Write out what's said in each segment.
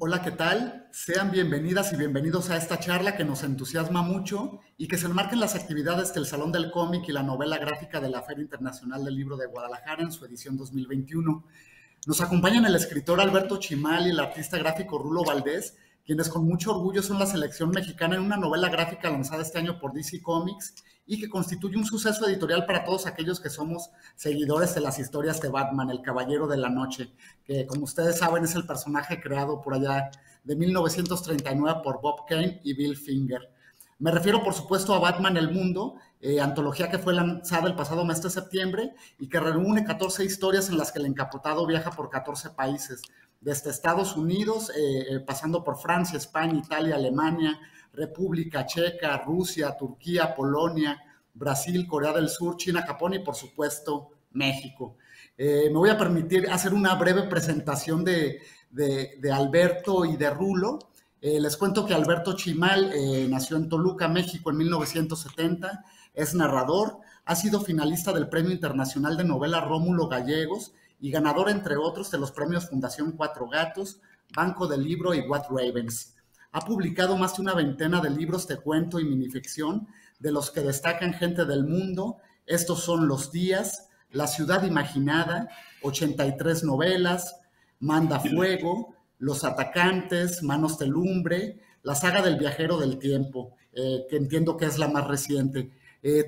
Hola, ¿qué tal? Sean bienvenidas y bienvenidos a esta charla que nos entusiasma mucho y que se enmarca en las actividades del Salón del Cómic y la novela gráfica de la Feria Internacional del Libro de Guadalajara en su edición 2021. Nos acompañan el escritor Alberto Chimal y el artista gráfico Rulo Valdés, quienes con mucho orgullo son la selección mexicana en una novela gráfica lanzada este año por DC Comics y que constituye un suceso editorial para todos aquellos que somos seguidores de las historias de Batman, el Caballero de la Noche, que como ustedes saben es el personaje creado por allá de 1939 por Bob Kane y Bill Finger. Me refiero, por supuesto, a Batman El Mundo, antología que fue lanzada el pasado mes de septiembre y que reúne 14 historias en las que el encapotado viaja por 14 países, desde Estados Unidos, pasando por Francia, España, Italia, Alemania, República Checa, Rusia, Turquía, Polonia, Brasil, Corea del Sur, China, Japón y, por supuesto, México. Me voy a permitir hacer una breve presentación de Alberto y de Rulo. Les cuento que Alberto Chimal nació en Toluca, México, en 1970, es narrador, ha sido finalista del Premio Internacional de Novela Rómulo Gallegos y ganador, entre otros, de los premios Fundación Cuatro Gatos, Banco del Libro y What Ravens. Ha publicado más de una veintena de libros de cuento y minificción, de los que destacan Gente del Mundo, Estos son los días, La ciudad imaginada, 83 novelas, Manda Fuego, Los atacantes, Manos de lumbre, la saga del viajero del tiempo, que entiendo que es la más reciente.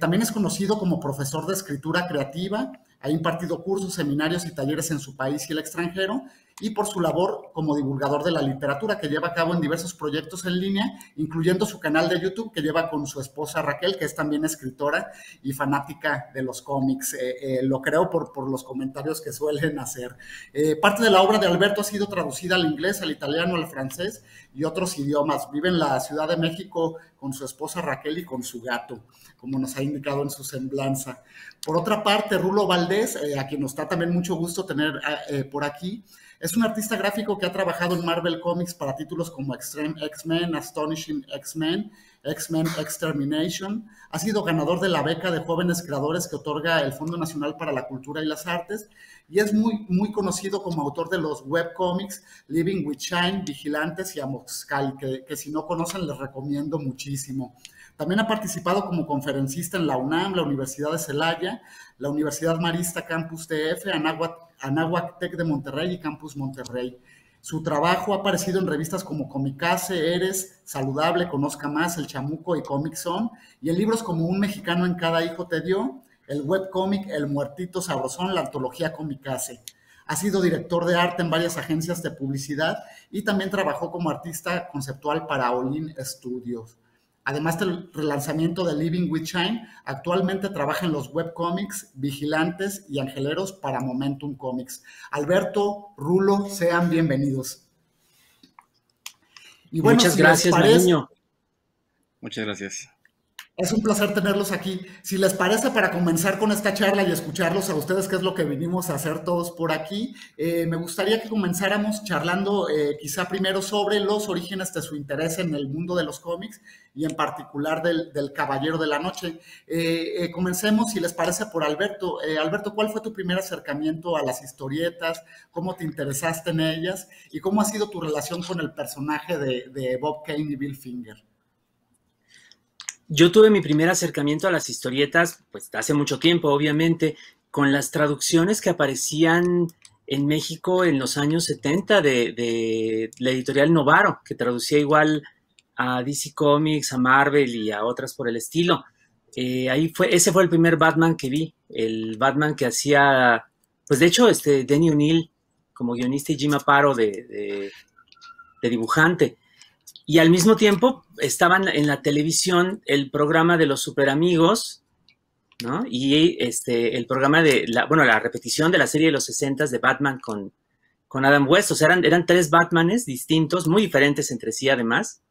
También es conocido como profesor de escritura creativa, ha impartido cursos, seminarios y talleres en su país y el extranjero, y por su labor como divulgador de la literatura que lleva a cabo en diversos proyectos en línea, incluyendo su canal de YouTube que lleva con su esposa Raquel, que es también escritora y fanática de los cómics. Lo creo por los comentarios que suelen hacer. Parte de la obra de Alberto ha sido traducida al inglés, al italiano, al francés y otros idiomas. Vive en la Ciudad de México con su esposa Raquel y con su gato, como nos ha indicado en su semblanza. Por otra parte, Rulo Valdés, a quien nos da también mucho gusto tener por aquí, es un artista gráfico que ha trabajado en Marvel Comics para títulos como Extreme X-Men, Astonishing X-Men, X-Men Extermination. Ha sido ganador de la beca de jóvenes creadores que otorga el Fondo Nacional para la Cultura y las Artes y es muy conocido como autor de los webcomics Living with Shine, Vigilantes y Amoxcal, que si no conocen les recomiendo muchísimo. También ha participado como conferencista en la UNAM, la Universidad de Celaya, la Universidad Marista Campus TF, Anáhuac Tec de Monterrey y Campus Monterrey. Su trabajo ha aparecido en revistas como Comicase, Eres, Saludable, Conozca Más, El Chamuco y Comic Zone, y en libros como Un mexicano en cada hijo te dio, el webcómic El Muertito Sabrosón, la antología Comicase. Ha sido director de arte en varias agencias de publicidad y también trabajó como artista conceptual para Olin Studios. Además del relanzamiento de Living with Shine, actualmente trabaja en los webcomics Vigilantes y Angeleros para Momentum Comics. Alberto, Rulo, sean bienvenidos. Y bueno, muchas gracias, Mariño. Muchas gracias. Es un placer tenerlos aquí. Si les parece, para comenzar con esta charla y escucharlos a ustedes, que es lo que vinimos a hacer todos por aquí, me gustaría que comenzáramos charlando quizá primero sobre los orígenes de su interés en el mundo de los cómics y en particular del Caballero de la Noche. Comencemos, si les parece, por Alberto. Alberto, ¿cuál fue tu primer acercamiento a las historietas? ¿Cómo te interesaste en ellas? ¿Y cómo ha sido tu relación con el personaje de Bob Kane y Bill Finger? Yo tuve mi primer acercamiento a las historietas, pues hace mucho tiempo, obviamente, con las traducciones que aparecían en México en los años 70 de la editorial Novaro, que traducía igual a DC Comics, a Marvel y a otras por el estilo. Ese fue el primer Batman que vi, el Batman que hacía, pues de hecho, Denny O'Neil como guionista y Jim Aparo de dibujante. Y al mismo tiempo estaban en la televisión el programa de los Superamigos, ¿no? Y el programa la repetición de la serie de los 60s de Batman con Adam West. O sea, eran tres Batmanes distintos, muy diferentes entre sí además,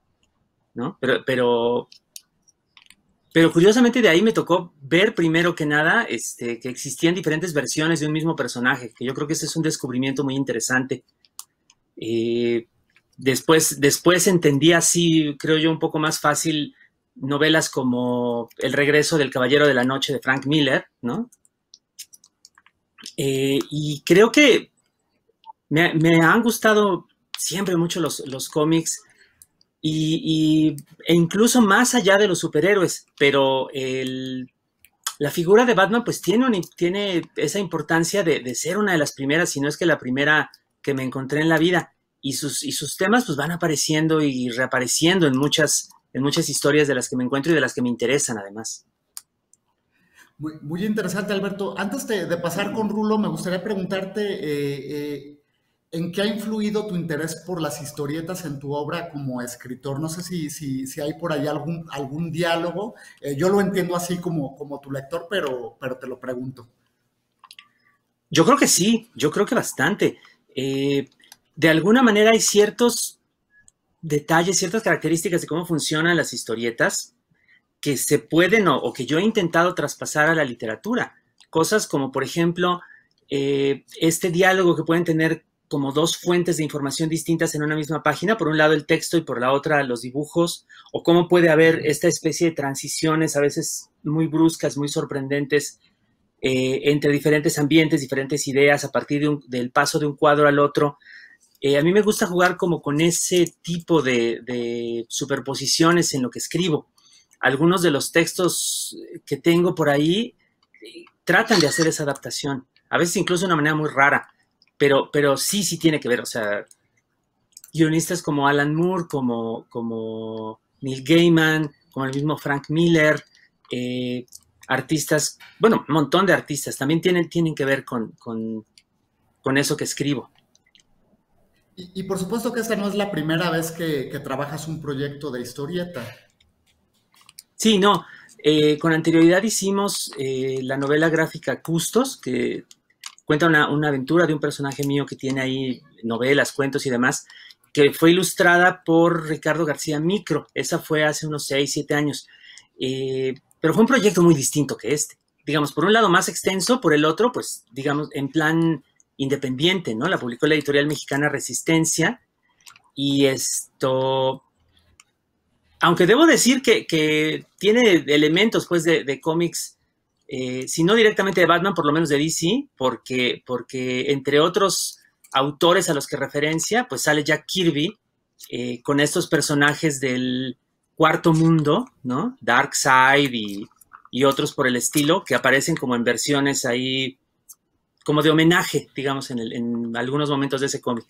¿no? Pero curiosamente de ahí me tocó ver primero que nada que existían diferentes versiones de un mismo personaje, que yo creo que ese es un descubrimiento muy interesante. Después entendí así, creo yo, un poco más fácil novelas como El regreso del Caballero de la Noche de Frank Miller, ¿no? Y creo que me han gustado siempre mucho los cómics e incluso más allá de los superhéroes, pero la figura de Batman pues tiene esa importancia de ser una de las primeras, si no es que la primera que me encontré en la vida. Y sus temas pues van apareciendo y reapareciendo en muchas historias de las que me encuentro y de las que me interesan además. Muy interesante, Alberto. Antes de pasar con Rulo, me gustaría preguntarte ¿en qué ha influido tu interés por las historietas en tu obra como escritor? No sé si hay por ahí algún diálogo. Yo lo entiendo así como tu lector, pero te lo pregunto. Yo creo que sí, yo creo que bastante. De alguna manera hay ciertos detalles, ciertas características de cómo funcionan las historietas que se pueden o que yo he intentado traspasar a la literatura. Cosas como, por ejemplo, este diálogo que pueden tener como dos fuentes de información distintas en una misma página, por un lado el texto y por la otra los dibujos, o cómo puede haber esta especie de transiciones a veces muy bruscas, muy sorprendentes, entre diferentes ambientes, diferentes ideas, a partir del paso de un cuadro al otro. A mí me gusta jugar como con ese tipo de superposiciones en lo que escribo. Algunos de los textos que tengo por ahí tratan de hacer esa adaptación, a veces incluso de una manera muy rara, pero sí tiene que ver, o sea, guionistas como Alan Moore, como Neil Gaiman, como el mismo Frank Miller, artistas, bueno, un montón de artistas, también tienen que ver con eso que escribo. Y por supuesto que esta no es la primera vez que trabajas un proyecto de historieta. Sí, no. Con anterioridad hicimos la novela gráfica Custos, que cuenta una aventura de un personaje mío que tiene ahí novelas, cuentos y demás, que fue ilustrada por Ricardo García Micro. Esa fue hace unos 6, 7 años. Pero fue un proyecto muy distinto que este. Digamos, por un lado más extenso, por el otro, pues, digamos, en plan independiente, ¿no? La publicó la editorial mexicana Resistencia y esto... Aunque debo decir que tiene elementos, pues, de cómics, si no directamente de Batman, por lo menos de DC, porque entre otros autores a los que referencia, pues sale Jack Kirby con estos personajes del Cuarto Mundo, ¿no? Darkseid y otros por el estilo, que aparecen como en versiones ahí, como de homenaje, digamos, en algunos momentos de ese cómic.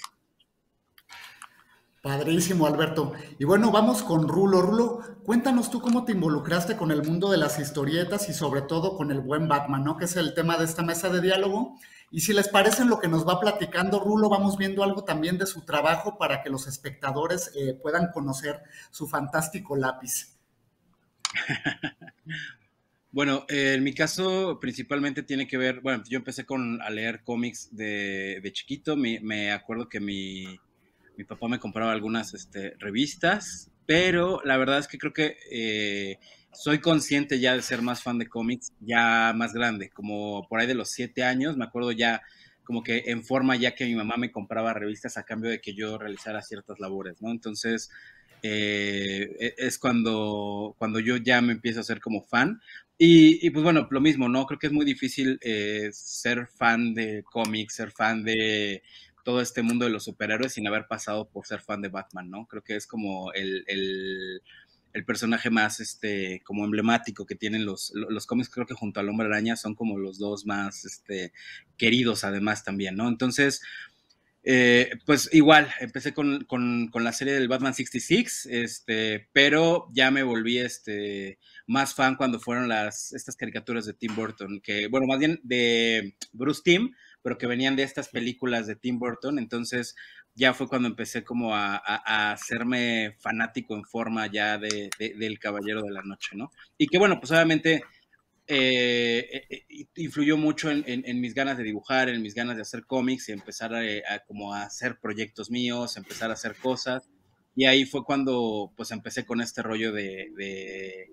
Padrísimo, Alberto. Y bueno, vamos con Rulo. Rulo, cuéntanos tú cómo te involucraste con el mundo de las historietas y sobre todo con el buen Batman, ¿no? Que es el tema de esta mesa de diálogo. Y si les parece en lo que nos va platicando Rulo, vamos viendo algo también de su trabajo para que los espectadores puedan conocer su fantástico lápiz. Bueno, en mi caso principalmente tiene que ver, bueno, yo empecé a leer cómics de chiquito. Me acuerdo que mi papá me compraba algunas revistas, pero la verdad es que creo que soy consciente ya de ser más fan de cómics ya más grande, como por ahí de los 7 años, me acuerdo ya como que en forma ya que mi mamá me compraba revistas a cambio de que yo realizara ciertas labores, ¿no? Entonces es cuando yo ya me empiezo a ser como fan. Y pues bueno, lo mismo, ¿no? Creo que es muy difícil ser fan de cómics, ser fan de todo este mundo de los superhéroes sin haber pasado por ser fan de Batman, ¿no? Creo que es como el personaje más como emblemático que tienen los cómics. Creo que junto al Hombre Araña son como los dos más queridos además también, ¿no? Entonces, pues igual, empecé con la serie del Batman 66, pero ya me volví más fan cuando fueron estas caricaturas de Tim Burton, que, bueno, más bien de Bruce Timm, pero que venían de estas películas de Tim Burton. Entonces ya fue cuando empecé como a hacerme fanático en forma ya del Caballero de la Noche, ¿no? Y que bueno, pues obviamente influyó mucho en mis ganas de dibujar, en mis ganas de hacer cómics y empezar como a hacer proyectos míos, empezar a hacer cosas. Y ahí fue cuando pues empecé con este rollo de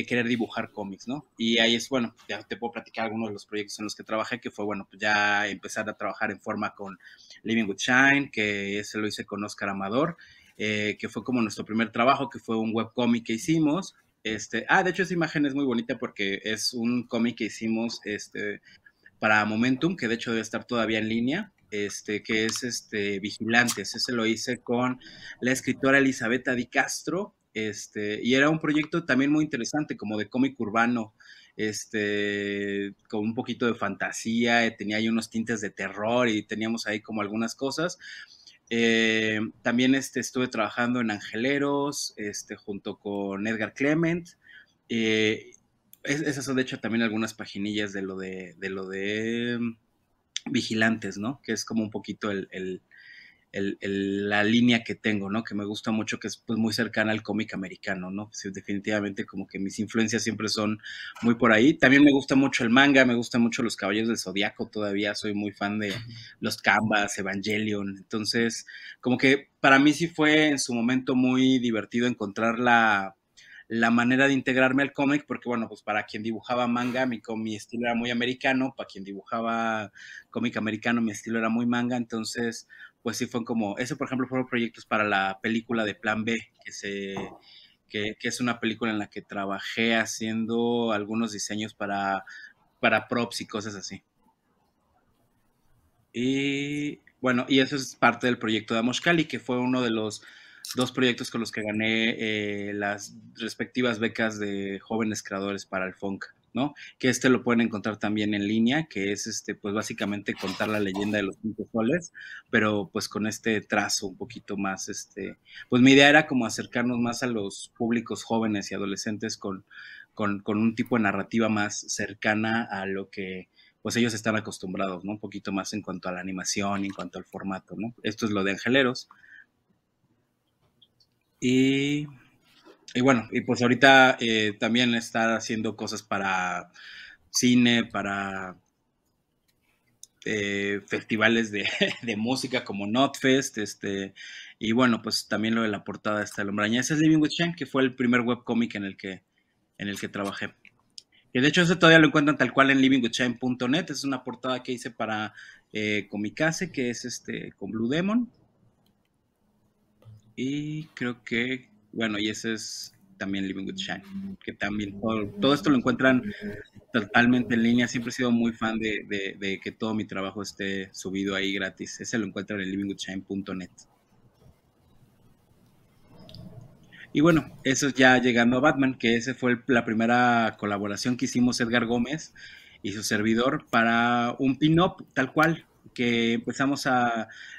querer dibujar cómics, ¿no? Y ahí es, bueno, ya te puedo platicar algunos de los proyectos en los que trabajé, que fue, bueno, pues ya empezar a trabajar en forma con Living with Shine, que ese lo hice con Oscar Amador, que fue como nuestro primer trabajo, que fue un webcómic que hicimos. De hecho, esa imagen es muy bonita porque es un cómic que hicimos para Momentum, que de hecho debe estar todavía en línea. que es Vigilantes. Ese lo hice con la escritora Elisabetta Di Castro, y era un proyecto también muy interesante, como de cómic urbano, con un poquito de fantasía, tenía ahí unos tintes de terror y teníamos ahí como algunas cosas. También estuve trabajando en Angeleros, junto con Edgar Clement. Esas son de hecho también algunas paginillas de lo de Vigilantes, ¿no? Que es como un poquito la línea que tengo, ¿no? Que me gusta mucho, que es pues muy cercana al cómic americano, ¿no? Pues, definitivamente como que mis influencias siempre son muy por ahí. También me gusta mucho el manga, me gustan mucho los Caballeros del Zodiaco todavía, soy muy fan de los Canvas, Evangelion. Entonces, como que para mí sí fue en su momento muy divertido encontrar la manera de integrarme al cómic, porque bueno, pues para quien dibujaba manga, mi estilo era muy americano, para quien dibujaba cómic americano, mi estilo era muy manga, entonces pues sí fue como, eso por ejemplo fueron proyectos para la película de Plan B, que es una película en la que trabajé haciendo algunos diseños para props y cosas así. Y bueno, y eso es parte del proyecto de Amoshkali, que fue uno de los 2 proyectos con los que gané las respectivas becas de jóvenes creadores para el FONCA, ¿no? Que lo pueden encontrar también en línea, que es pues básicamente contar la leyenda de los 5 soles, pero pues con este trazo un poquito más, pues mi idea era como acercarnos más a los públicos jóvenes y adolescentes con un tipo de narrativa más cercana a lo que pues ellos están acostumbrados, ¿no? Un poquito más en cuanto a la animación, en cuanto al formato, ¿no? Esto es lo de Angeleros. Y bueno, y pues ahorita también estar haciendo cosas para cine, para festivales de música como Notfest, y bueno, pues también lo de la portada de El Hombre Araña. Ese es Living with Shane, que fue el primer webcómic en el que trabajé. Y de hecho eso todavía lo encuentran tal cual en livingwithshane.net. Es una portada que hice para Comicase, que es con Blue Demon. Y creo que, bueno, y ese es también Living with Shine, que también todo esto lo encuentran totalmente en línea. Siempre he sido muy fan de que todo mi trabajo esté subido ahí gratis. Ese lo encuentran en livingwithshine.net. Y bueno, eso ya llegando a Batman, que ese fue la primera colaboración que hicimos Edgar Gómez y su servidor para un pin-up tal cual, que empezamos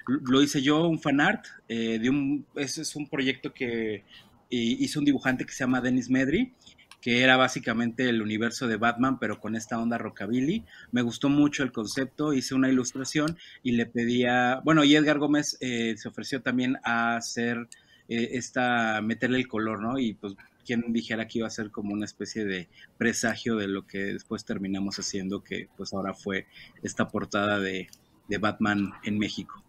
lo hice yo, un fanart, ese es un proyecto que hizo un dibujante que se llama Dennis Medri, que era básicamente el universo de Batman, pero con esta onda rockabilly. Me gustó mucho el concepto, hice una ilustración y le pedía, bueno, y Edgar Gómez se ofreció también a hacer meterle el color, ¿no? Y pues quien dijera que iba a ser como una especie de presagio de lo que después terminamos haciendo, que pues ahora fue esta portada de Batman en México.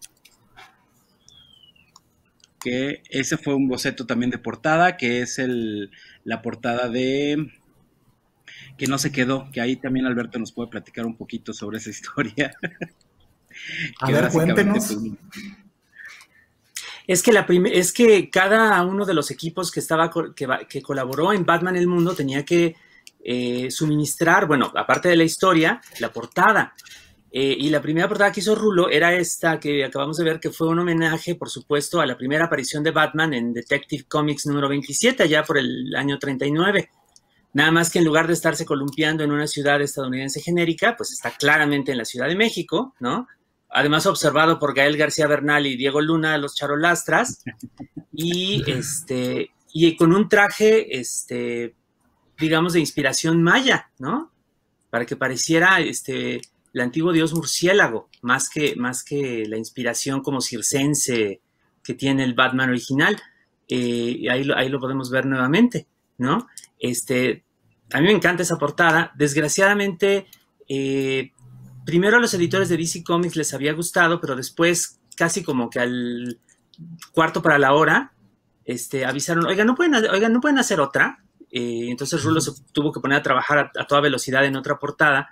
Que ese fue un boceto también de portada, que es la portada de que no se quedó, que ahí también Alberto nos puede platicar un poquito sobre esa historia. A ver, cuéntenos. Pues, es que cada uno de los equipos que colaboró en Batman el Mundo tenía que suministrar, bueno, aparte de la historia, la portada. Y la primera portada que hizo Rulo era esta que acabamos de ver, que fue un homenaje, por supuesto, a la primera aparición de Batman en Detective Comics número 27, allá por el año 39. Nada más que en lugar de estarse columpiando en una ciudad estadounidense genérica, pues está claramente en la Ciudad de México, ¿no? Además observado por Gael García Bernal y Diego Luna, los charolastras, y con un traje, digamos, de inspiración maya, ¿no? Para que pareciera el antiguo dios murciélago, más que la inspiración como circense que tiene el Batman original. Ahí lo podemos ver nuevamente, ¿no? A mí me encanta esa portada. Desgraciadamente, primero a los editores de DC Comics les había gustado, pero después, casi como que al cuarto para la hora, avisaron, oigan, ¿no pueden hacer otra? Entonces Rulo se tuvo que poner a trabajar a toda velocidad en otra portada.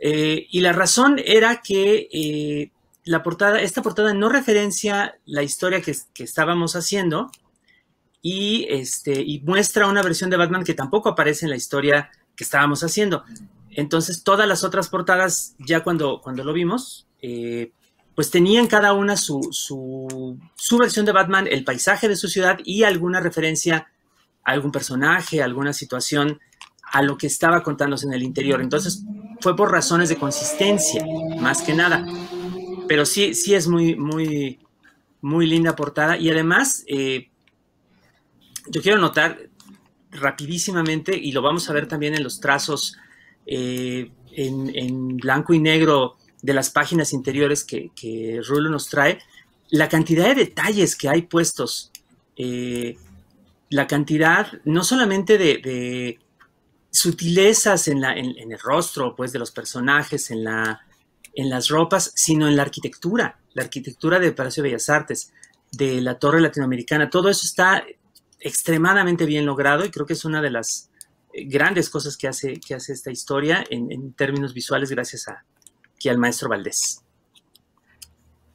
Y la razón era que esta portada no referencia la historia que estábamos haciendo y muestra una versión de Batman que tampoco aparece en la historia que estábamos haciendo. Entonces todas las otras portadas, ya cuando lo vimos, pues tenían cada una su versión de Batman, el paisaje de su ciudad y alguna referencia a algún personaje, a alguna situación, a lo que estaba contándose en el interior. Entonces fue por razones de consistencia, más que nada. Pero sí, sí es muy, muy, muy linda portada. Y además, yo quiero notar rapidísimamente, y lo vamos a ver también en los trazos en blanco y negro de las páginas interiores que Rulo nos trae, la cantidad de detalles que hay puestos, la cantidad no solamente de sutilezas en el rostro pues, de los personajes, en las ropas, sino en la arquitectura del Palacio de Bellas Artes, de la Torre Latinoamericana. Todo eso está extremadamente bien logrado y creo que es una de las grandes cosas que hace esta historia en términos visuales gracias aquí al maestro Valdés.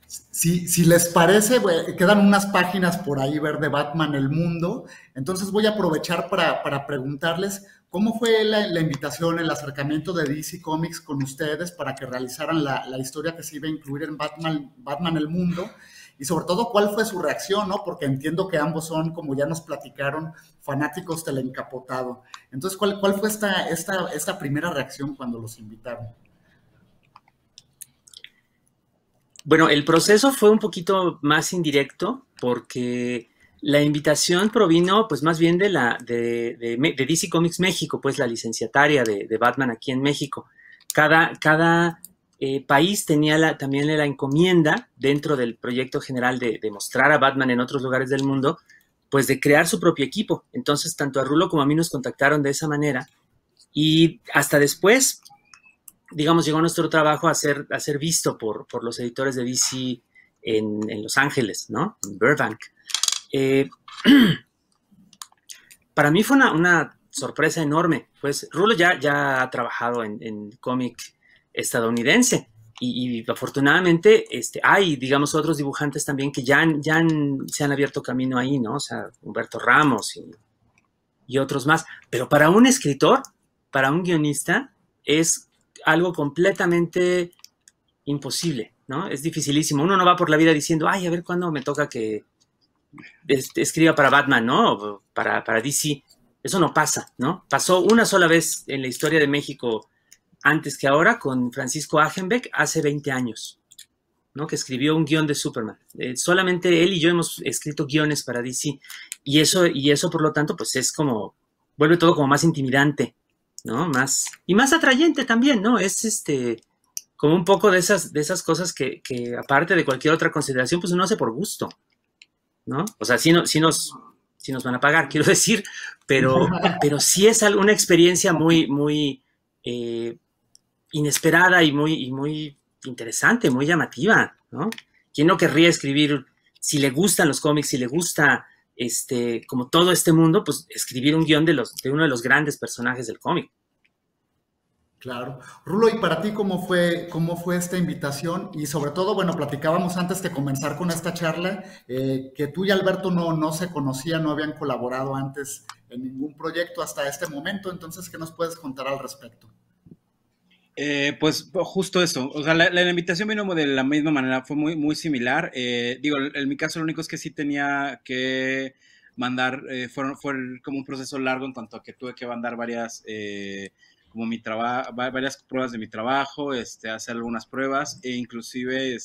Si les parece, quedan unas páginas por ahí ver de Batman el Mundo, entonces voy a aprovechar para preguntarles cómo fue la invitación, el acercamiento de DC Comics con ustedes para que realizaran la historia que se iba a incluir en Batman el Mundo, y sobre todo cuál fue su reacción, ¿no? Porque entiendo que ambos son, como ya nos platicaron, fanáticos del encapotado. Entonces, ¿cuál fue esta primera reacción cuando los invitaron? Bueno, el proceso fue un poquito más indirecto porque la invitación provino pues más bien de DC Comics México, pues la licenciataria de Batman aquí en México. Cada país tenía también la encomienda dentro del proyecto general de mostrar a Batman en otros lugares del mundo, pues de crear su propio equipo. Entonces tanto a Rulo como a mí nos contactaron de esa manera y hasta después, digamos, llegó nuestro trabajo a ser visto por los editores de DC en Los Ángeles, ¿no? En Burbank. Para mí fue una sorpresa enorme. Pues Rulo ya ha trabajado en cómic estadounidense y afortunadamente hay, digamos, otros dibujantes también que se han abierto camino ahí, ¿no? O sea, Humberto Ramos y otros más. Pero para un escritor, para un guionista, es algo completamente imposible, ¿no? Es dificilísimo. Uno no va por la vida diciendo, ay, a ver cuándo me toca que escriba para Batman, ¿no? O para DC. Eso no pasa, ¿no? Pasó una sola vez en la historia de México antes que ahora con Francisco Ajenbeck hace 20 años, ¿no? Que escribió un guión de Superman. Solamente él y yo hemos escrito guiones para DC y eso por lo tanto pues es como, vuelve todo como más intimidante, ¿no? Más atrayente también, ¿no? Es como un poco de esas cosas que aparte de cualquier otra consideración pues uno hace por gusto, ¿no? O sea, sí nos van a pagar, quiero decir, pero sí es una experiencia muy, muy inesperada y muy interesante, muy llamativa, ¿no? ¿Quién no querría escribir, si le gustan los cómics, si le gusta como todo este mundo, pues escribir un guión de uno de los grandes personajes del cómic? Claro. Rulo, ¿y para ti cómo fue esta invitación? Y sobre todo, bueno, platicábamos antes de comenzar con esta charla, que tú y Alberto no se conocían, no habían colaborado antes en ningún proyecto hasta este momento, entonces, ¿qué nos puedes contar al respecto? Pues justo eso, o sea, la invitación vino de la misma manera, fue muy, muy similar. Digo, en mi caso lo único es que sí tenía que mandar, fue como un proceso largo en cuanto a que tuve que mandar varias varias pruebas de mi trabajo, hacer algunas pruebas e inclusive,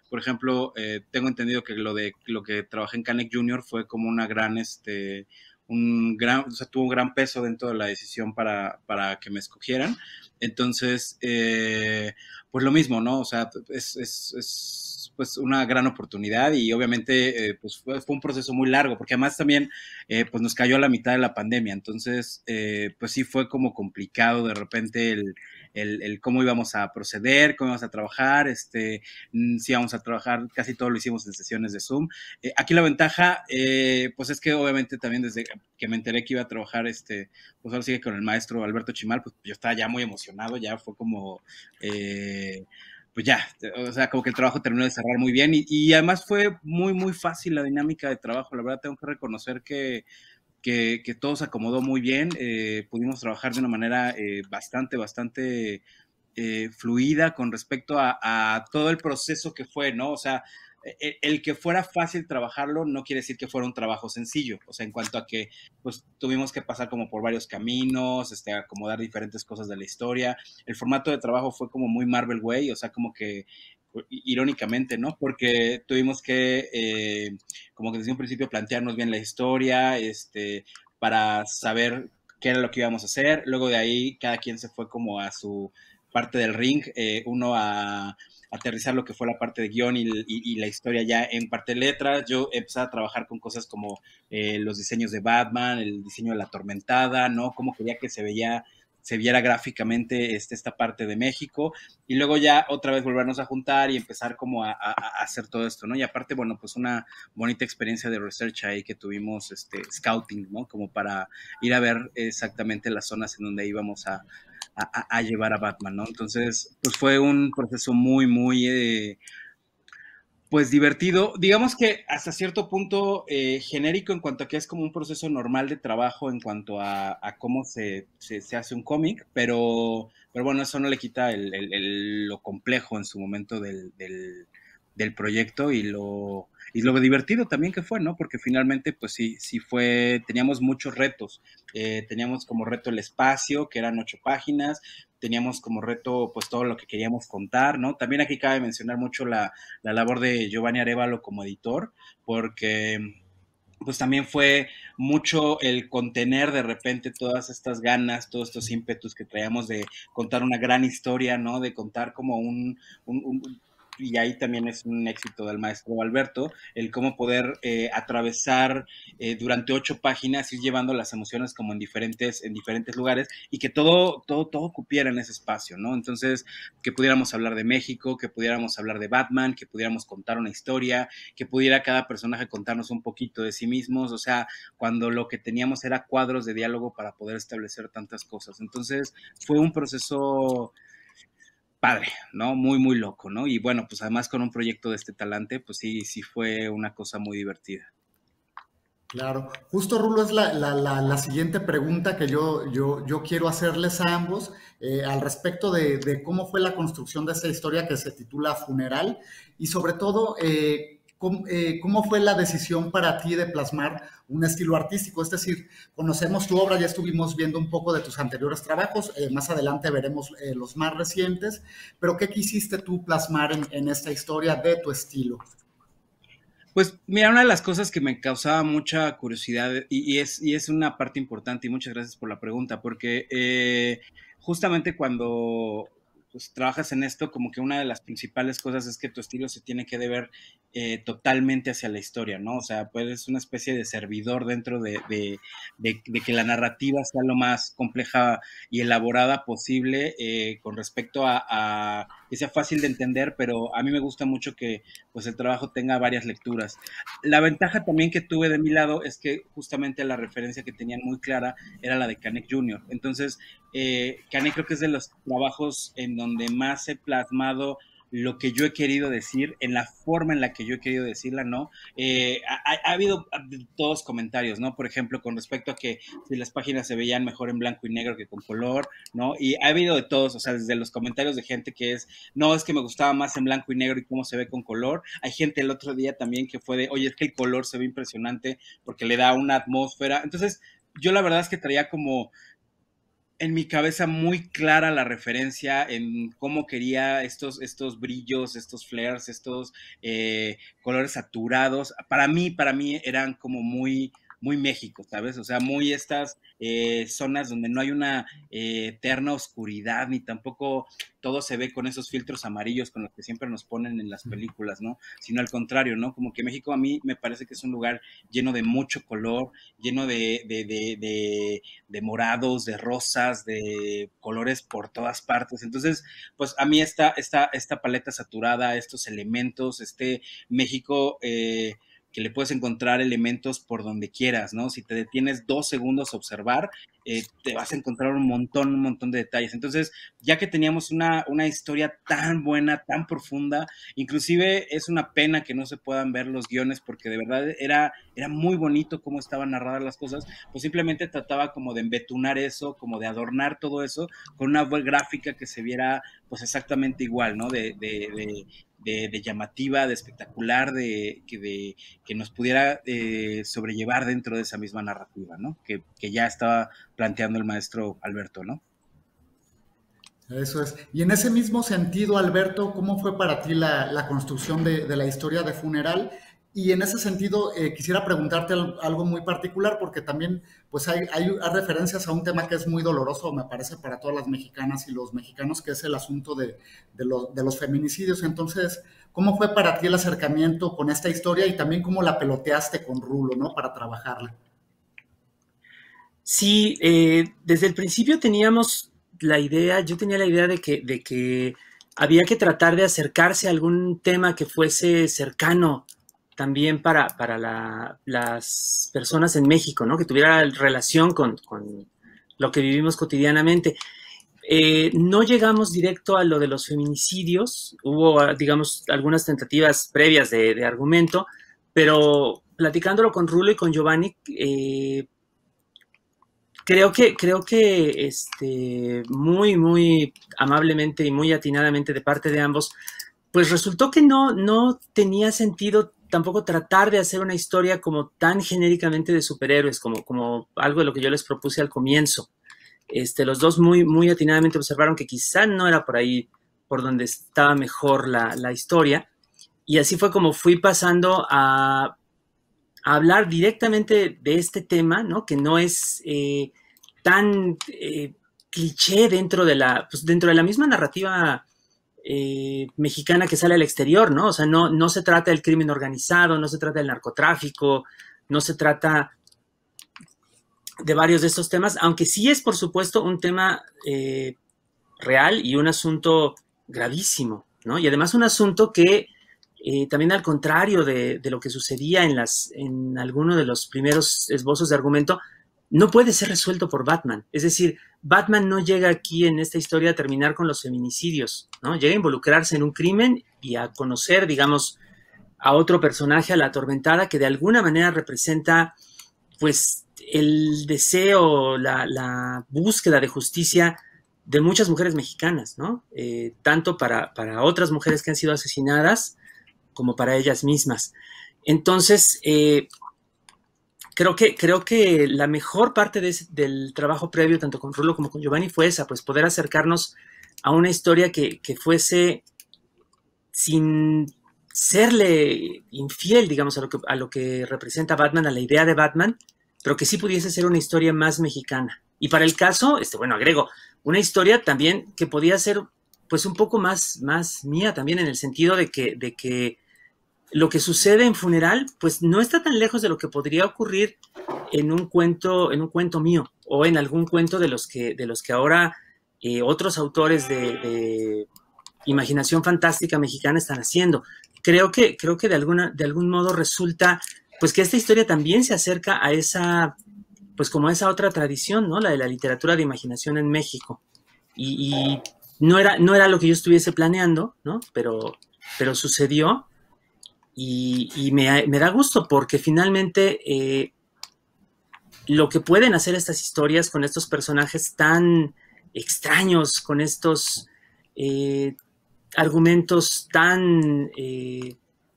por ejemplo, tengo entendido que lo que trabajé en Canek Junior fue como una gran, o sea, tuvo un gran peso dentro de la decisión para que me escogieran. Entonces, pues lo mismo, ¿no? O sea, es pues una gran oportunidad y obviamente pues fue un proceso muy largo, porque además también pues nos cayó a la mitad de la pandemia, entonces pues sí fue como complicado de repente el cómo íbamos a proceder, cómo íbamos a trabajar, si íbamos a trabajar, casi todo lo hicimos en sesiones de Zoom. Aquí la ventaja, pues es que obviamente también desde que me enteré que iba a trabajar, pues ahora sigue con el maestro Alberto Chimal, pues yo estaba ya muy emocionado, ya fue como... pues ya, o sea, como que el trabajo terminó de cerrar muy bien y además fue muy, muy fácil la dinámica de trabajo. La verdad tengo que reconocer que todo se acomodó muy bien, pudimos trabajar de una manera bastante fluida con respecto a todo el proceso que fue, ¿no? O sea, el que fuera fácil trabajarlo no quiere decir que fuera un trabajo sencillo, o sea, en cuanto a que pues tuvimos que pasar como por varios caminos, acomodar diferentes cosas de la historia. El formato de trabajo fue como muy Marvel Way, o sea, como que irónicamente, ¿no? Porque tuvimos que, como que desde un principio plantearnos bien la historia, para saber qué era lo que íbamos a hacer. Luego de ahí cada quien se fue como a su parte del ring, uno a aterrizar lo que fue la parte de guión y la historia ya en parte de letras. Yo empecé a trabajar con cosas como los diseños de Batman, el diseño de la Atormentada, ¿no? Cómo quería que se viera gráficamente esta parte de México, y luego ya otra vez volvernos a juntar y empezar como a hacer todo esto, ¿no? Y aparte, bueno, pues una bonita experiencia de research ahí que tuvimos, scouting, ¿no? Como para ir a ver exactamente las zonas en donde íbamos a llevar a Batman, ¿no? Entonces, pues fue un proceso muy, muy, pues divertido, digamos que hasta cierto punto genérico en cuanto a que es como un proceso normal de trabajo en cuanto a cómo se hace un cómic, pero bueno, eso no le quita lo complejo en su momento del proyecto y lo divertido también que fue, ¿no? Porque finalmente, pues sí fue, teníamos muchos retos. Teníamos como reto el espacio, que eran 8 páginas, teníamos como reto pues todo lo que queríamos contar, ¿no? También aquí cabe mencionar mucho la labor de Giovanni Arévalo como editor, porque pues también fue mucho el contener de repente todas estas ganas, todos estos ímpetus que traíamos de contar una gran historia, ¿no? De contar como y ahí también es un éxito del maestro Alberto, el cómo poder atravesar durante 8 páginas, ir llevando las emociones como en diferentes lugares y que todo cupiera en ese espacio, ¿no? Entonces, que pudiéramos hablar de México, que pudiéramos hablar de Batman, que pudiéramos contar una historia, que pudiera cada personaje contarnos un poquito de sí mismos, o sea, cuando lo que teníamos era cuadros de diálogo para poder establecer tantas cosas. Entonces, fue un proceso padre, ¿no? Muy, muy loco, ¿no? Y bueno, pues además con un proyecto de este talante, pues sí fue una cosa muy divertida. Claro, justo Rulo es la siguiente pregunta que yo quiero hacerles a ambos al respecto de cómo fue la construcción de esta historia que se titula Funeral y sobre todo cómo fue la decisión para ti de plasmar un estilo artístico. Es decir, conocemos tu obra, ya estuvimos viendo un poco de tus anteriores trabajos, más adelante veremos los más recientes, pero ¿qué quisiste tú plasmar en esta historia de tu estilo? Pues mira, una de las cosas que me causaba mucha curiosidad y es una parte importante y muchas gracias por la pregunta, porque justamente cuando pues, trabajas en esto, como que una de las principales cosas es que tu estilo se tiene que deber totalmente hacia la historia, ¿no? O sea, pues es una especie de servidor dentro de que la narrativa sea lo más compleja y elaborada posible con respecto a que sea fácil de entender, pero a mí me gusta mucho que pues el trabajo tenga varias lecturas. La ventaja también que tuve de mi lado es que justamente la referencia que tenían muy clara era la de Canek Jr. Entonces, Canek creo que es de los trabajos en donde más he plasmado lo que yo he querido decir, en la forma en la que yo he querido decirla, ¿no? Ha habido todos comentarios, ¿no? Por ejemplo, con respecto a que si las páginas se veían mejor en blanco y negro que con color, ¿no? Y ha habido de todos, o sea, desde los comentarios de gente que no, es que me gustaba más en blanco y negro y cómo se ve con color. Hay gente el otro día también que fue de, oye, es que el color se ve impresionante porque le da una atmósfera. Entonces, yo la verdad es que traía como en mi cabeza muy clara la referencia en cómo quería estos brillos, estos flares, estos colores saturados. Para mí eran como muy, muy México, ¿sabes? O sea, muy estas zonas donde no hay una eterna oscuridad, ni tampoco todo se ve con esos filtros amarillos con los que siempre nos ponen en las películas, ¿no? Sino al contrario, ¿no? Como que México a mí me parece que es un lugar lleno de mucho color, lleno de morados, de rosas, de colores por todas partes. Entonces, pues a mí esta paleta saturada, estos elementos, México que le puedes encontrar elementos por donde quieras, ¿no? Si te detienes 2 segundos a observar, te vas a encontrar un montón de detalles. Entonces, ya que teníamos una historia tan buena, tan profunda, inclusive es una pena que no se puedan ver los guiones, porque de verdad era muy bonito cómo estaban narradas las cosas, pues simplemente trataba como de embetunar eso, como de adornar todo eso, con una web gráfica que se viera pues exactamente igual, ¿no? De llamativa, de espectacular, que nos pudiera sobrellevar dentro de esa misma narrativa, ¿no? Que ya estaba planteando el maestro Alberto, ¿no? Eso es. Y en ese mismo sentido, Alberto, ¿cómo fue para ti la construcción de la historia de Funeral? Y en ese sentido, quisiera preguntarte algo muy particular, porque también pues hay referencias a un tema que es muy doloroso, me parece, para todas las mexicanas y los mexicanos, que es el asunto de los feminicidios. Entonces, ¿cómo fue para ti el acercamiento con esta historia y también cómo la peloteaste con Rulo, ¿no? Para trabajarla. Sí, desde el principio teníamos la idea, yo tenía la idea de que había que tratar de acercarse a algún tema que fuese cercano también para las personas en México, ¿no? Que tuviera relación con lo que vivimos cotidianamente. No llegamos directo a lo de los feminicidios, hubo, digamos, algunas tentativas previas de argumento, pero platicándolo con Rulo y con Giovanni, creo que muy amablemente y muy atinadamente de parte de ambos, pues resultó que no tenía sentido tampoco tratar de hacer una historia como tan genéricamente de superhéroes, como algo de lo que yo les propuse al comienzo. Los dos muy atinadamente observaron que quizá no era por ahí por donde estaba mejor la historia, y así fue como fui pasando a hablar directamente de este tema, ¿no? Que no es tan cliché dentro de la misma narrativa mexicana que sale al exterior, ¿no? O sea, no se trata del crimen organizado, no se trata del narcotráfico, no se trata de varios de estos temas, aunque sí es, por supuesto, un tema real y un asunto gravísimo, ¿no? Y además un asunto que también, al contrario de lo que sucedía en alguno de los primeros esbozos de argumento, no puede ser resuelto por Batman. Es decir, Batman no llega aquí en esta historia a terminar con los feminicidios, ¿no? Llega a involucrarse en un crimen y a conocer, digamos, a otro personaje, a la Atormentada, que de alguna manera representa, pues, el deseo, la búsqueda de justicia de muchas mujeres mexicanas, ¿no? Tanto para otras mujeres que han sido asesinadas, como para ellas mismas. Entonces, creo que la mejor parte del trabajo previo, tanto con Rulo como con Giovanni, fue esa, pues poder acercarnos a una historia que fuese sin serle infiel, digamos, a lo que representa Batman, a la idea de Batman, pero que sí pudiese ser una historia más mexicana. Y para el caso, bueno, agrego, una historia también que podía ser, pues, un poco más mía también, en el sentido de que lo que sucede en Funeral, pues no está tan lejos de lo que podría ocurrir en un cuento mío, o en algún cuento de los que ahora otros autores de imaginación fantástica mexicana están haciendo. Creo que de algún modo resulta, pues, que esta historia también se acerca a esa, pues, como a esa otra tradición, ¿no? La de la literatura de imaginación en México. Y no era lo que yo estuviese planeando, ¿no? Pero sucedió. Y me da gusto, porque finalmente lo que pueden hacer estas historias con estos personajes tan extraños, con estos argumentos tan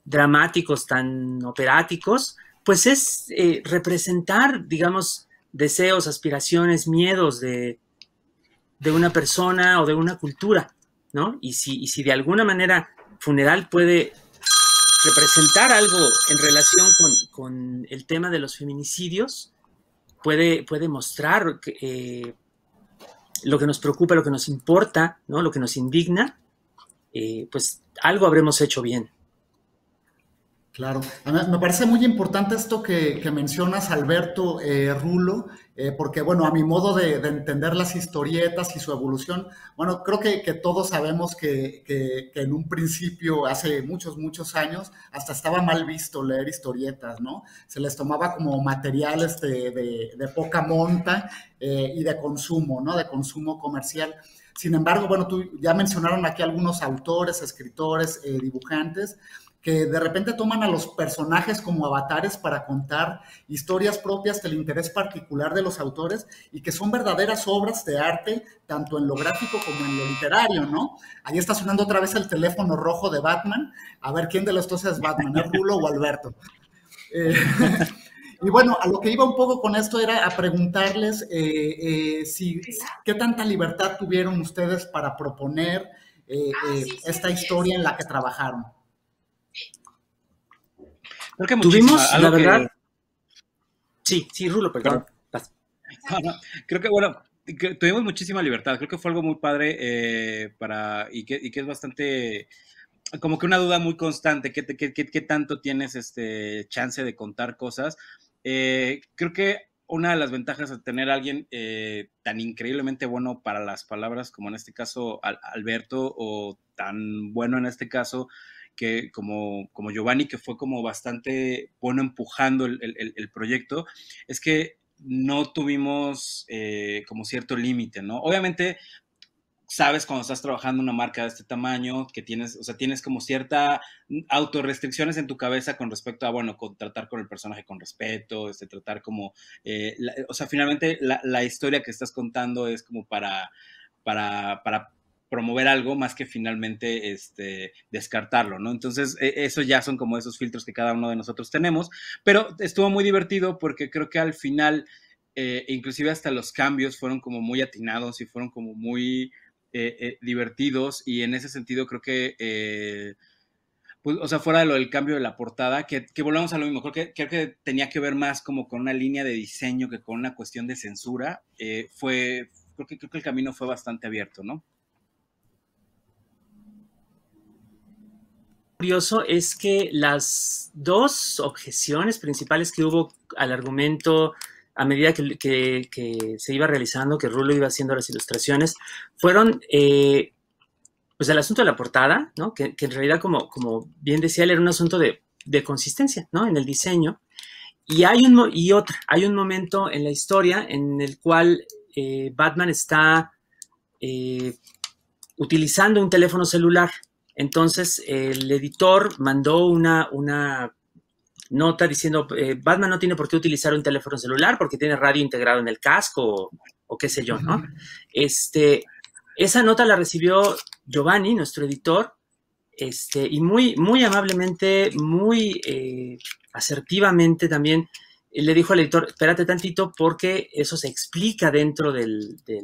dramáticos, tan operáticos, pues es representar, digamos, deseos, aspiraciones, miedos de una persona o de una cultura, ¿no? Y si de alguna manera Funeral puede representar algo en relación con el tema de los feminicidios, puede mostrar lo que nos preocupa, lo que nos importa, ¿no? Lo que nos indigna, pues algo habremos hecho bien. Claro, me parece muy importante esto que mencionas, Alberto, Rulo, porque bueno, a mi modo de entender las historietas y su evolución, bueno, creo que todos sabemos que en un principio, hace muchos, muchos años, hasta estaba mal visto leer historietas, ¿no? Se les tomaba como materiales de poca monta y de consumo, ¿no? De consumo comercial. Sin embargo, bueno, tú ya mencionaron aquí algunos autores, escritores, dibujantes que de repente toman a los personajes como avatares para contar historias propias del interés particular de los autores y que son verdaderas obras de arte, tanto en lo gráfico como en lo literario, ¿no? Ahí está sonando otra vez el teléfono rojo de Batman. A ver, ¿quién de los dos es Batman? ¿Es Rulo o Alberto? Eh, y bueno, a lo que iba un poco con esto era a preguntarles qué tanta libertad tuvieron ustedes para proponer esta historia en la que trabajaron. Creo que tuvimos, la verdad. Sí, Rulo, perdón. No, creo que, bueno, tuvimos muchísima libertad. Creo que fue algo muy padre y que es bastante, como que una duda muy constante. ¿Qué tanto tienes chance de contar cosas? Creo que una de las ventajas de tener a alguien tan increíblemente bueno para las palabras, como en este caso Alberto, o tan bueno en este caso que como Giovanni, que fue como bastante bueno empujando el proyecto, es que no tuvimos como cierto límite, ¿no? Obviamente, sabes cuando estás trabajando una marca de este tamaño, que tienes, o sea, tienes como cierta autorrestricciones en tu cabeza con respecto a, bueno, tratar con el personaje con respeto, tratar como, o sea, finalmente la historia que estás contando es como para promover algo más que finalmente descartarlo, ¿no? Entonces, eso ya son como esos filtros que cada uno de nosotros tenemos, pero estuvo muy divertido porque creo que al final, inclusive hasta los cambios fueron como muy atinados y fueron como muy divertidos, y en ese sentido creo que pues, o sea, fuera de lo del cambio de la portada, que volvamos a lo mismo, creo que tenía que ver más como con una línea de diseño que con una cuestión de censura. Creo que el camino fue bastante abierto, ¿no? Curioso es que las dos objeciones principales que hubo al argumento a medida que se iba realizando, que Rulo iba haciendo las ilustraciones, fueron pues el asunto de la portada, ¿no? Que en realidad, como bien decía él, era un asunto de consistencia, ¿no? En el diseño. Y hay un momento en la historia en el cual Batman está utilizando un teléfono celular. Entonces, el editor mandó una nota diciendo, Batman no tiene por qué utilizar un teléfono celular porque tiene radio integrado en el casco o qué sé yo, ¿no? Esa nota la recibió Giovanni, nuestro editor, y muy, muy amablemente, muy asertivamente también, le dijo al editor, espérate tantito porque eso se explica dentro de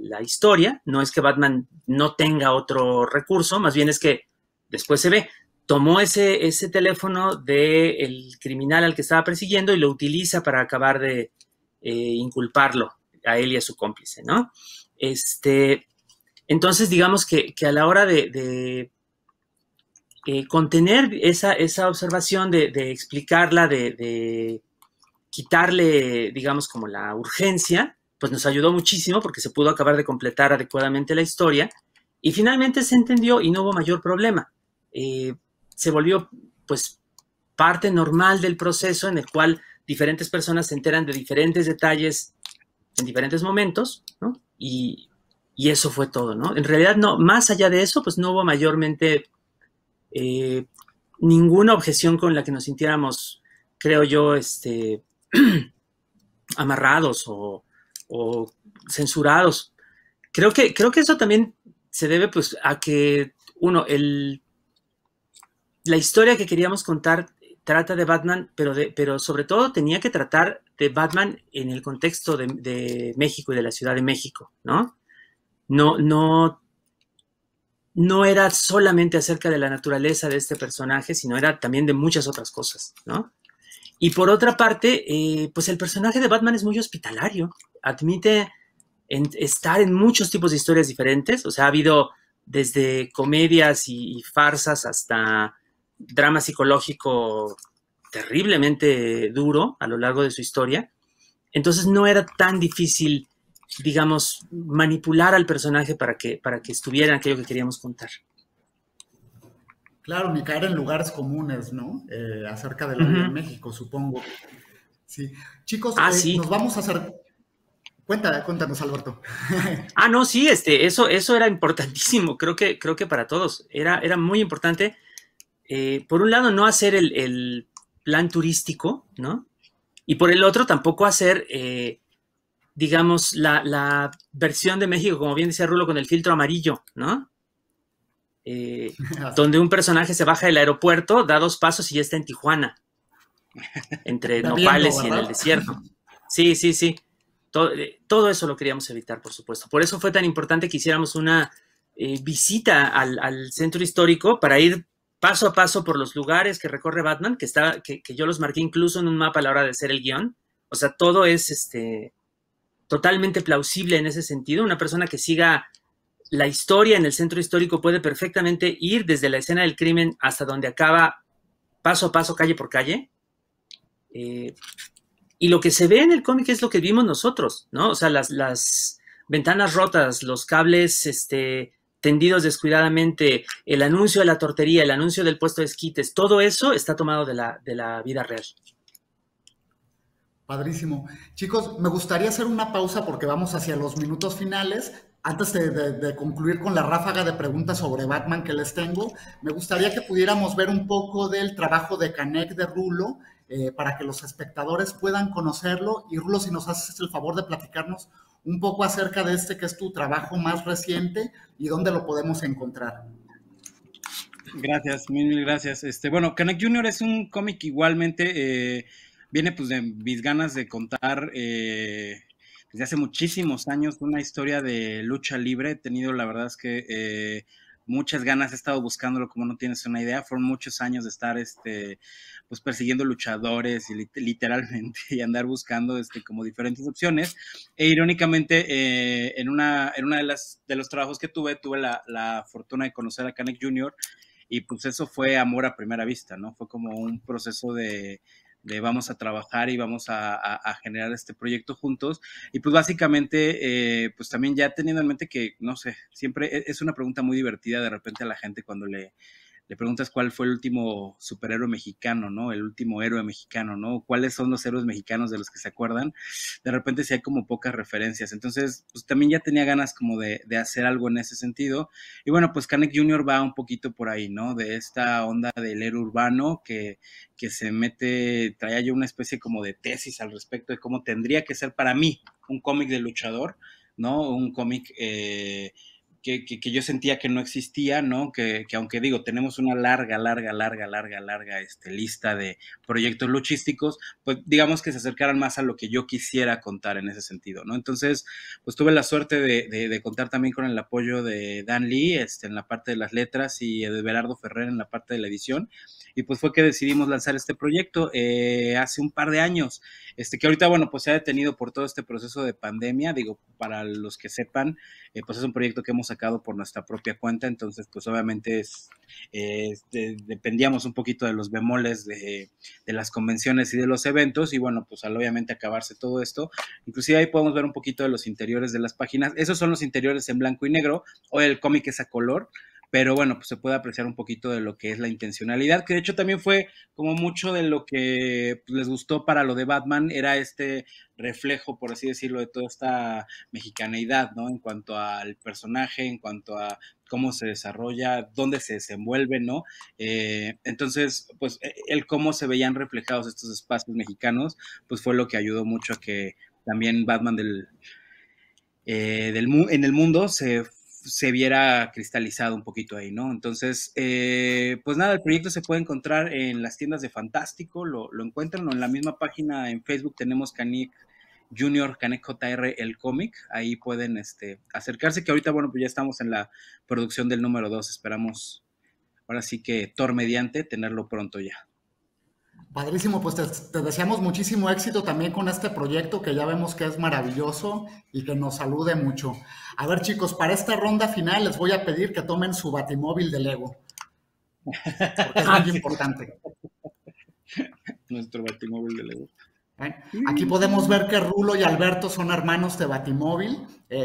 la historia, no es que Batman no tenga otro recurso, más bien es que después se ve, tomó ese teléfono del criminal al que estaba persiguiendo y lo utiliza para acabar de inculparlo a él y a su cómplice, ¿no? Entonces, digamos que a la hora de contener esa observación, de explicarla, de quitarle, digamos, como la urgencia, pues nos ayudó muchísimo porque se pudo acabar de completar adecuadamente la historia y finalmente se entendió y no hubo mayor problema. Se volvió, pues, parte normal del proceso en el cual diferentes personas se enteran de diferentes detalles en diferentes momentos, ¿no? Y eso fue todo, ¿no? En realidad, no, más allá de eso, pues no hubo mayormente ninguna objeción con la que nos sintiéramos, creo yo, amarrados o censurados. Creo que eso también se debe, pues, a que, uno, la historia que queríamos contar trata de Batman, pero sobre todo tenía que tratar de Batman en el contexto de México y de la Ciudad de México, ¿no? No era solamente acerca de la naturaleza de este personaje, sino era también de muchas otras cosas, ¿no? Y por otra parte, pues el personaje de Batman es muy hospitalario, admite estar en muchos tipos de historias diferentes, o sea, ha habido desde comedias y farsas hasta drama psicológico terriblemente duro a lo largo de su historia. Entonces no era tan difícil, digamos, manipular al personaje para que estuviera en aquello que queríamos contar. Claro, ni caer en lugares comunes, ¿no? Acerca de la vida en México, supongo. Sí. Chicos, Sí. nos vamos a hacer... Cuéntanos, Alberto. No, sí, eso era importantísimo, creo que para todos. Era muy importante. Por un lado, no hacer el plan turístico, ¿no? Y por el otro, tampoco hacer, digamos, la versión de México, como bien decía Rulo, con el filtro amarillo, ¿no? Donde un personaje se baja del aeropuerto, da 2 pasos y ya está en Tijuana, entre nopales y en el desierto. Sí. Todo eso lo queríamos evitar, por supuesto. Por eso fue tan importante que hiciéramos una visita al centro histórico para ir paso a paso por los lugares que recorre Batman, que yo los marqué incluso en un mapa a la hora de hacer el guión. O sea, todo es totalmente plausible en ese sentido. Una persona que siga la historia en el centro histórico puede perfectamente ir desde la escena del crimen hasta donde acaba, paso a paso, calle por calle. Y lo que se ve en el cómic es lo que vimos nosotros, ¿no? O sea, las ventanas rotas, los cables tendidos descuidadamente, el anuncio de la tortería, el anuncio del puesto de esquites, todo eso está tomado de la vida real. Padrísimo. Chicos, me gustaría hacer una pausa porque vamos hacia los minutos finales. Antes de concluir con la ráfaga de preguntas sobre Batman que les tengo, me gustaría que pudiéramos ver un poco del trabajo de Canek de Rulo, para que los espectadores puedan conocerlo. Y Rulo, si nos haces el favor de platicarnos un poco acerca de que es tu trabajo más reciente y dónde lo podemos encontrar. Gracias, mil gracias. Bueno, Canek Jr. es un cómic igualmente, viene pues de mis ganas de contar desde hace muchísimos años una historia de lucha libre. He tenido, la verdad es que muchas ganas, he estado buscándolo como no tienes una idea. Fueron muchos años de estar pues persiguiendo luchadores y literalmente y andar buscando como diferentes opciones. E irónicamente, en una de los trabajos que tuve la fortuna de conocer a Canek Jr. y pues eso fue amor a primera vista, ¿no? Fue como un proceso de vamos a trabajar y vamos a generar este proyecto juntos. Y pues básicamente, pues también ya teniendo en mente que, no sé, siempre es una pregunta muy divertida de repente a la gente cuando le preguntas cuál fue el último superhéroe mexicano, ¿no? El último héroe mexicano, ¿no? ¿Cuáles son los héroes mexicanos de los que se acuerdan? De repente sí hay como pocas referencias. Entonces, pues también ya tenía ganas como de hacer algo en ese sentido. Y bueno, pues Canek Jr. va un poquito por ahí, ¿no? De esta onda del héroe urbano que se mete, traía yo una especie como de tesis al respecto de cómo tendría que ser para mí un cómic de luchador, ¿no? Un cómic que yo sentía que no existía, ¿no? Que aunque digo, tenemos una larga lista de proyectos luchísticos, pues digamos que se acercaran más a lo que yo quisiera contar en ese sentido, ¿no? Entonces, pues tuve la suerte de contar también con el apoyo de Dan Lee, en la parte de las letras y de Berardo Ferrer en la parte de la edición. Y pues fue que decidimos lanzar este proyecto hace un par de años, que ahorita, bueno, pues se ha detenido por todo este proceso de pandemia. Digo, para los que sepan, pues es un proyecto que hemos sacado por nuestra propia cuenta, entonces pues obviamente dependíamos un poquito de los bemoles de las convenciones y de los eventos, y bueno, pues al obviamente acabarse todo esto, inclusive ahí podemos ver un poquito de los interiores de las páginas. Esos son los interiores en blanco y negro, o el cómic es a color, pero bueno, pues se puede apreciar un poquito de lo que es la intencionalidad, que de hecho también fue como mucho de lo que pues, les gustó para lo de Batman, era este reflejo, por así decirlo, de toda esta mexicaneidad, ¿no? En cuanto al personaje, en cuanto a cómo se desarrolla, dónde se desenvuelve, ¿no? Entonces, pues el cómo se veían reflejados estos espacios mexicanos, pues fue lo que ayudó mucho a que también Batman en el mundo se viera cristalizado un poquito ahí, ¿no? Entonces, pues nada, el proyecto se puede encontrar en las tiendas de Fantástico, lo encuentran, o en la misma página en Facebook tenemos Canek Junior, Canek JR, el cómic, ahí pueden acercarse, que ahorita, bueno, pues ya estamos en la producción del número 2, esperamos, ahora sí que Thor mediante, tenerlo pronto ya. Padrísimo, pues te deseamos muchísimo éxito también con este proyecto que ya vemos que es maravilloso y que nos salude mucho. A ver, chicos, para esta ronda final les voy a pedir que tomen su batimóvil de Lego, porque es muy importante. nuestro Batimóvil de Lego. Aquí podemos ver que Rulo y Alberto son hermanos de Batimóvil.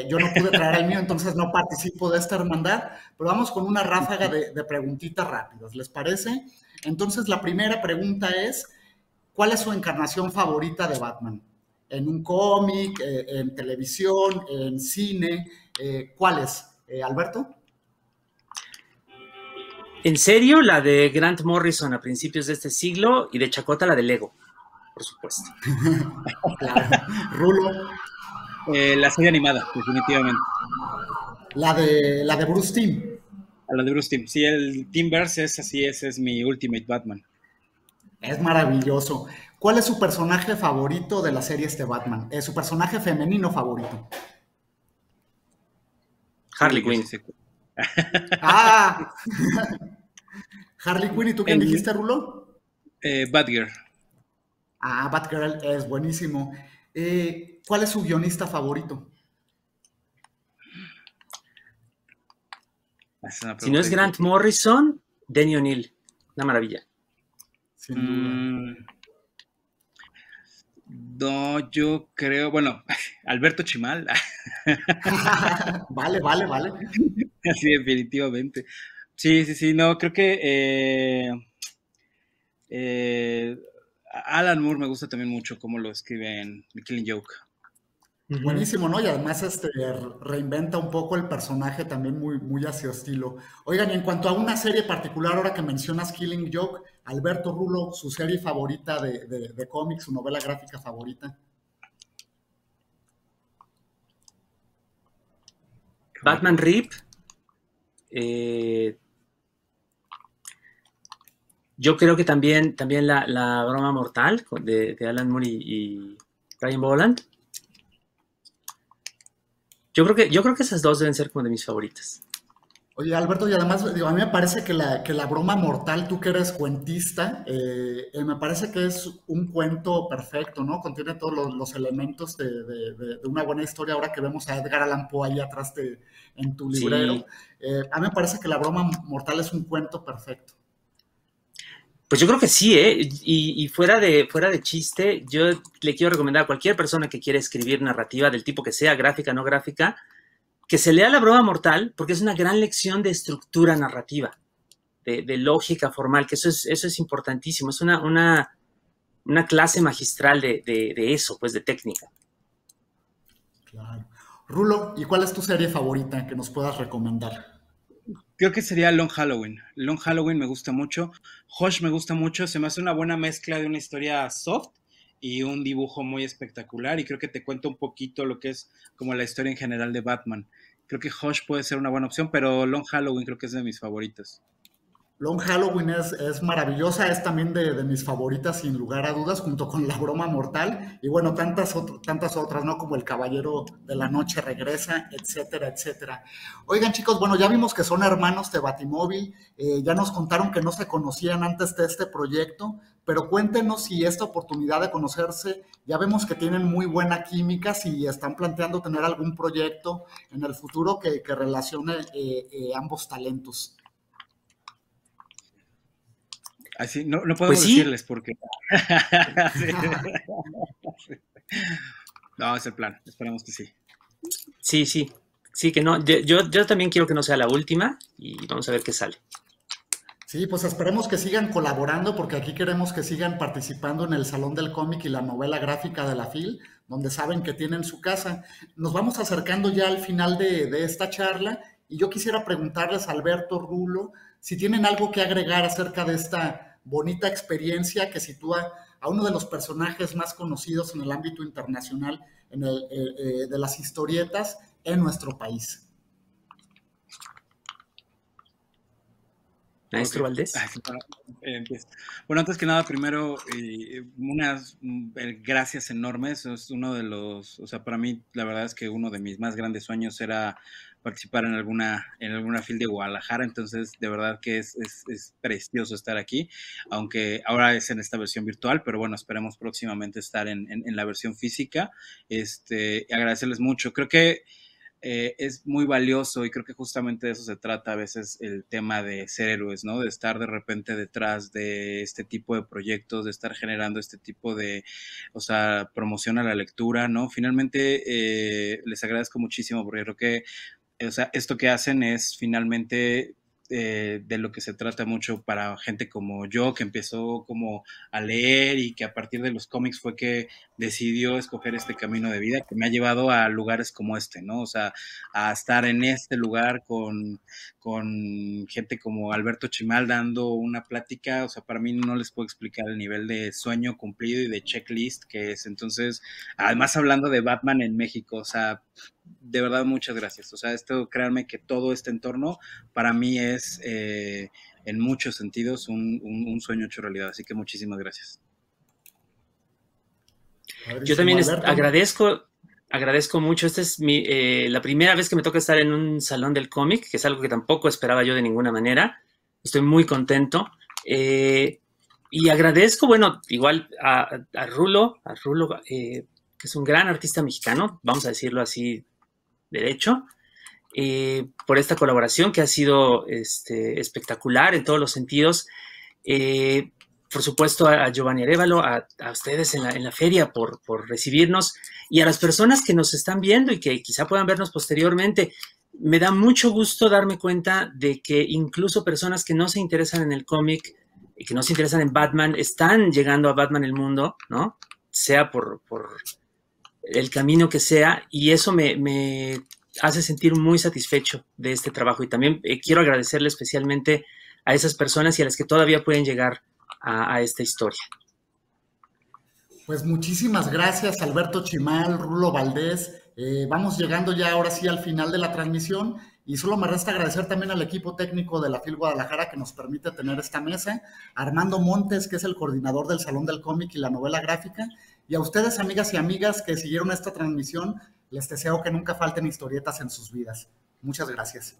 Yo no pude traer el mío, entonces no participo de esta hermandad, pero vamos con una ráfaga de preguntitas rápidas, ¿les parece? Entonces la primera pregunta es, ¿cuál es su encarnación favorita de Batman? ¿En un cómic, en televisión, en cine? ¿Cuál es? ¿Alberto? En serio, la de Grant Morrison a principios de este siglo y de Chacota la de Lego, por supuesto. Claro. Rulo. La serie animada, definitivamente. La de Bruce Timm. A la de Bruce Timm. Sí, el Timmverse es así, ese es mi Ultimate Batman. Es maravilloso. ¿Cuál es su personaje favorito de la serie Batman? Su personaje femenino favorito. Harley Quinn. Sí, ¡Ah! Harley Quinn, ¿y tú quién dijiste, Rulo? Batgirl. Ah, Batgirl es buenísimo. ¿Cuál es su guionista favorito? Si no es Grant Morrison, Denny O'Neil. Una maravilla. Sin duda. No, yo creo, bueno, Alberto Chimal. Vale. Sí, definitivamente. Sí, no, creo que Alan Moore me gusta también mucho cómo lo escribe en The Killing Joke. Buenísimo, ¿no? Y además reinventa un poco el personaje también muy a su estilo. Oigan, y en cuanto a una serie particular, ahora que mencionas Killing Joke, Alberto, Rulo, su serie favorita de cómics, su novela gráfica favorita. Batman Rip. Yo creo que también la broma mortal de Alan Moore y Brian Boland. Yo creo que esas dos deben ser como de mis favoritas. Oye, Alberto, y además, digo, a mí me parece que la broma mortal, tú que eres cuentista, me parece que es un cuento perfecto, ¿no? Contiene todos los elementos de una buena historia. Ahora que vemos a Edgar Allan Poe ahí atrás en tu librero, Sí. A mí me parece que la broma mortal es un cuento perfecto. Pues yo creo que sí, ¿eh? Y fuera de chiste, yo le quiero recomendar a cualquier persona que quiera escribir narrativa del tipo que sea, gráfica, no gráfica, que se lea La broma mortal, porque es una gran lección de estructura narrativa, de lógica formal, que eso es importantísimo, es una clase magistral de eso, pues de técnica. Claro. Rulo, ¿y cuál es tu serie favorita que nos puedas recomendar? Creo que sería Long Halloween. Long Halloween me gusta mucho. Hush me gusta mucho. Se me hace una buena mezcla de una historia soft y un dibujo muy espectacular. Y creo que te cuenta un poquito lo que es como la historia en general de Batman. Creo que Hush puede ser una buena opción, pero Long Halloween creo que es de mis favoritos. Long Halloween es maravillosa, es también de mis favoritas sin lugar a dudas, junto con La broma mortal, y bueno, tantas otras, ¿no? Como El Caballero de la Noche regresa, etcétera, etcétera. Oigan, chicos, bueno, ya vimos que son hermanos de Batimóvil, ya nos contaron que no se conocían antes de este proyecto, pero cuéntenos si esta oportunidad de conocerse, ya vemos que tienen muy buena química, si están planteando tener algún proyecto en el futuro que relacione ambos talentos. Así, no podemos Pues sí. decirles porque. Sí. No, es el plan. Esperamos que sí. Sí, que no. Yo también quiero que no sea la última y vamos a ver qué sale. Sí, pues esperemos que sigan colaborando porque aquí queremos que sigan participando en el Salón del Cómic y la novela gráfica de la FIL, donde saben que tienen su casa. Nos vamos acercando ya al final de esta charla y yo quisiera preguntarles a Alberto, Rulo, si tienen algo que agregar acerca de esta bonita experiencia que sitúa a uno de los personajes más conocidos en el ámbito internacional de las historietas en nuestro país. Maestro Valdés. Bueno, antes que nada, primero, unas gracias enormes. Es uno de los, o sea, para mí, la verdad es que uno de mis más grandes sueños era participar en alguna FIL de Guadalajara, entonces de verdad que es precioso estar aquí, aunque ahora es en esta versión virtual, pero bueno, esperemos próximamente estar en la versión física. Agradecerles mucho. Creo que es muy valioso y creo que justamente de eso se trata a veces el tema de ser héroes, ¿no? De estar de repente detrás de este tipo de proyectos, de estar generando este tipo de, o sea, promoción a la lectura, ¿no? Finalmente, les agradezco muchísimo porque creo que, o sea, esto que hacen es finalmente de lo que se trata mucho para gente como yo, que empezó como a leer y que a partir de los cómics fue que decidió escoger este camino de vida que me ha llevado a lugares como este, ¿no? O sea, a estar en este lugar con gente como Alberto Chimal dando una plática, o sea, para mí no les puedo explicar el nivel de sueño cumplido y de checklist que es. Entonces, además hablando de Batman en México, o sea, de verdad muchas gracias. O sea, esto, créanme que todo este entorno para mí es en muchos sentidos un sueño hecho realidad. Así que muchísimas gracias. Yo también agradezco mucho. Esta es la primera vez que me toca estar en un salón del cómic, que es algo que tampoco esperaba yo de ninguna manera. Estoy muy contento. Y agradezco, bueno, igual a Rulo, que es un gran artista mexicano, vamos a decirlo así derecho, por esta colaboración que ha sido espectacular en todos los sentidos. Por supuesto, a Giovanni Arévalo, a ustedes en la feria por recibirnos, y a las personas que nos están viendo y que quizá puedan vernos posteriormente. Me da mucho gusto darme cuenta de que incluso personas que no se interesan en el cómic y que no se interesan en Batman están llegando a Batman el Mundo, ¿no? Sea por el camino que sea, y eso me hace sentir muy satisfecho de este trabajo. Y también quiero agradecerle especialmente a esas personas y a las que todavía pueden llegar a esta historia. Pues muchísimas gracias, Alberto Chimal, Rulo Valdés. Vamos llegando ya ahora sí al final de la transmisión y solo me resta agradecer también al equipo técnico de la FIL Guadalajara que nos permite tener esta mesa, a Armando Montes, que es el coordinador del Salón del Cómic y la Novela Gráfica, y a ustedes, amigas y amigas que siguieron esta transmisión, les deseo que nunca falten historietas en sus vidas. Muchas gracias.